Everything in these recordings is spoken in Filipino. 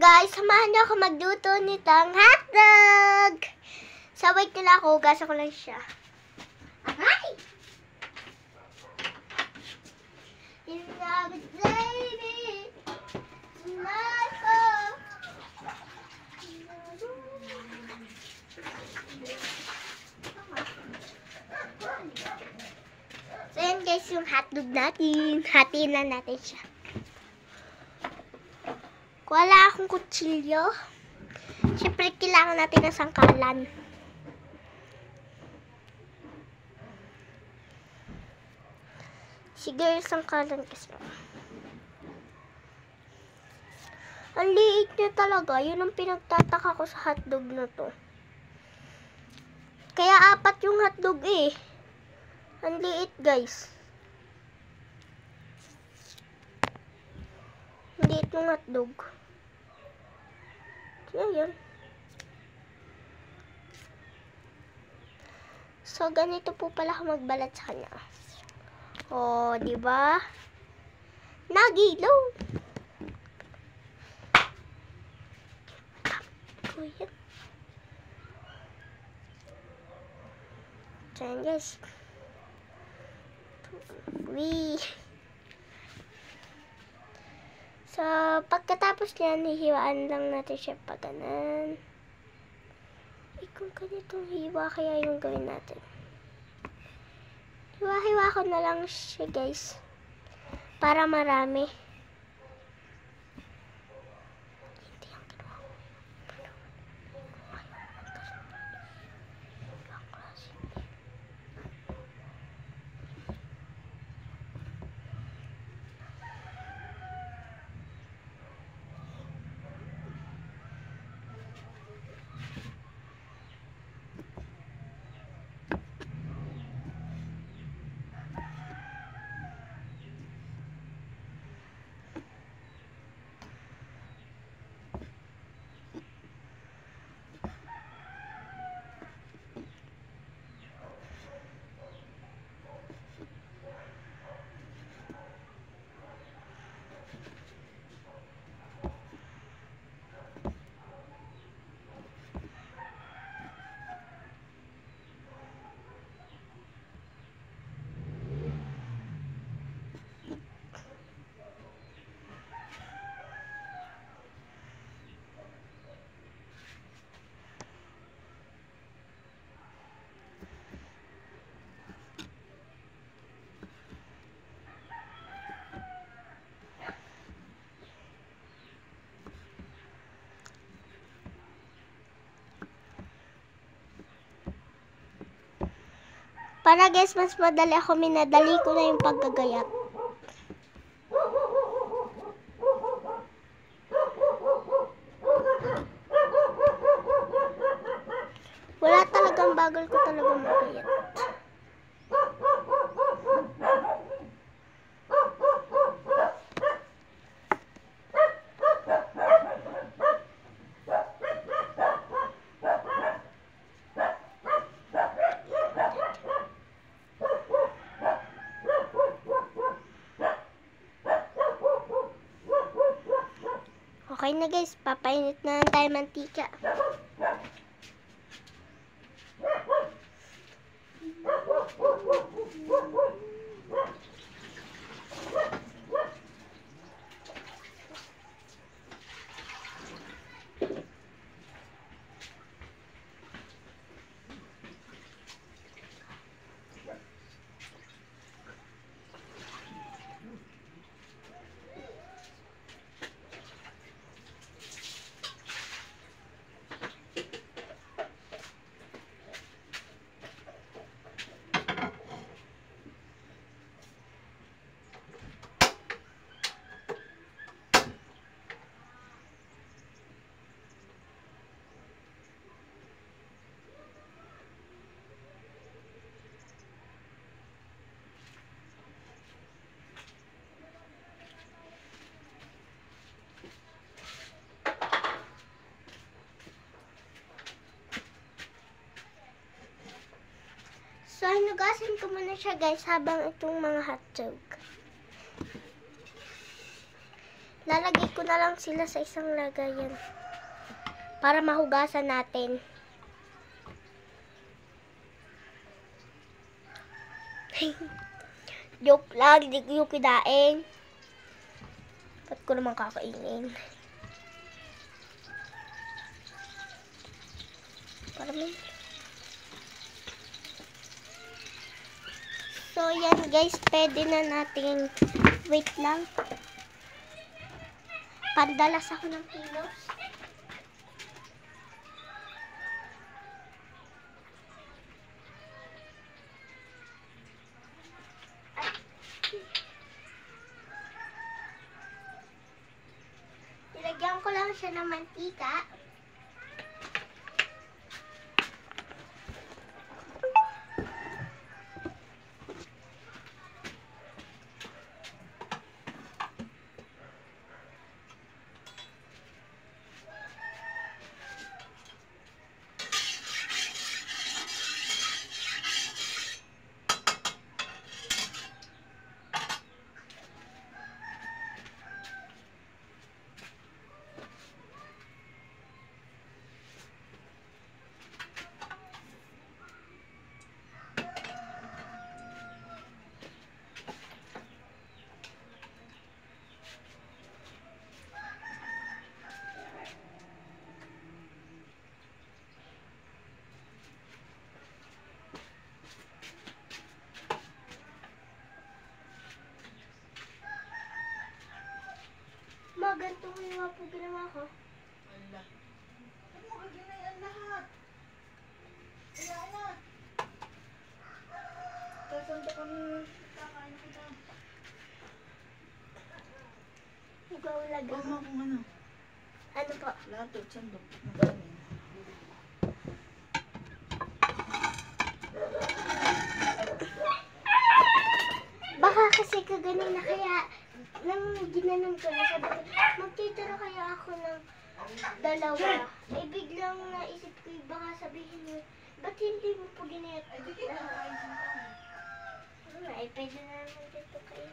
Guys, samahan niyo ako magluto nitong hotdog. So, wait nila ako. Hugasan ko lang siya. Aray! You love it, baby. Tonight, oh. So, yan guys, yung hotdog natin. Hatiin na natin siya. Wala akong kutsilyo. Siyempre, kailangan natin ng sangkalan. Sige, sangkalan kasi. Ang liit niya talaga. Yun ang pinagtataka ko sa hotdog na to. Kaya 4 yung hotdog eh. Ang liit, guys. Ang liit yung hotdog. Ayan. So, ganito po pala ako magbalat sa kanya. Oh, di ba? Nagilaw. Ayan. So, ayan guys. So, pagkatapos niyan, hihiwaan lang natin siya pa ganan. Kung ganitong hiwa, kaya yung gawin natin. Hiwa-hiwa ko na lang siya, guys. Para marami. Hindi ang ginawa ko. Para guys, mas madali ako, minadali ko na yung paggagayat. Wala talagang bagal ko talaga magayat. Okay na guys, papainit na lang tayo mantika. So, hinugasan ko muna siya guys habang itong mga hotdog. Lalagay ko na lang sila sa isang lagayan. Para mahugasan natin. Joke lang, hindi ko yung kinain. Ba't ko naman kakainin? Parang so, yan guys, pwede na natin, wait lang. Pandalas ako ng kilos. Nilagyan ko lang siya ng mantika. Ganito ko yung po ginawa ko. Wala. Ano mo ginayan lahat? Kaya na. Sasanda kami kakain kita. Ikaw lagay. Huwag mo kung ano. Ano po? Lahat o sandok. Magaling. Baka kasi kaganin na kaya nang ginanon ko na sabi ko, magtitira kaya ako ng dalawa. Eh biglang naisip ko, baka sabihin niyo, ba't hindi mo po ginayat? Ay, di kita kakain sa tayo. Ay, pwede na naman dito kayo.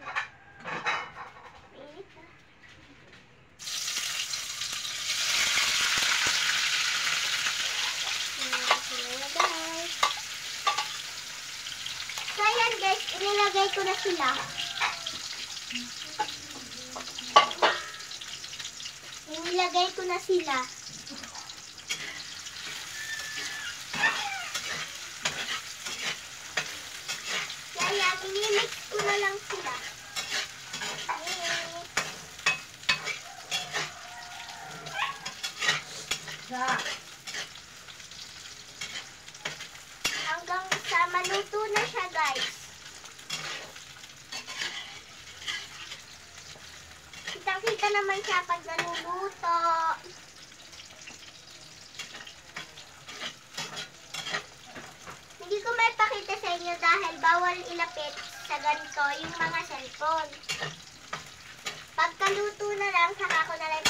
Mainit na. Guys. So ayan guys, inilagay ko na sila. Inilagay ko na sila. Kaya minimix ko na lang sila. Hanggang sa maluto na siya guys. Kitang-kita naman siya pag naluluto. Hindi ko may pakita sa inyo dahil bawal ilapit sa ganito yung mga cellphone. Pagkaluto na lang, saka ko na lang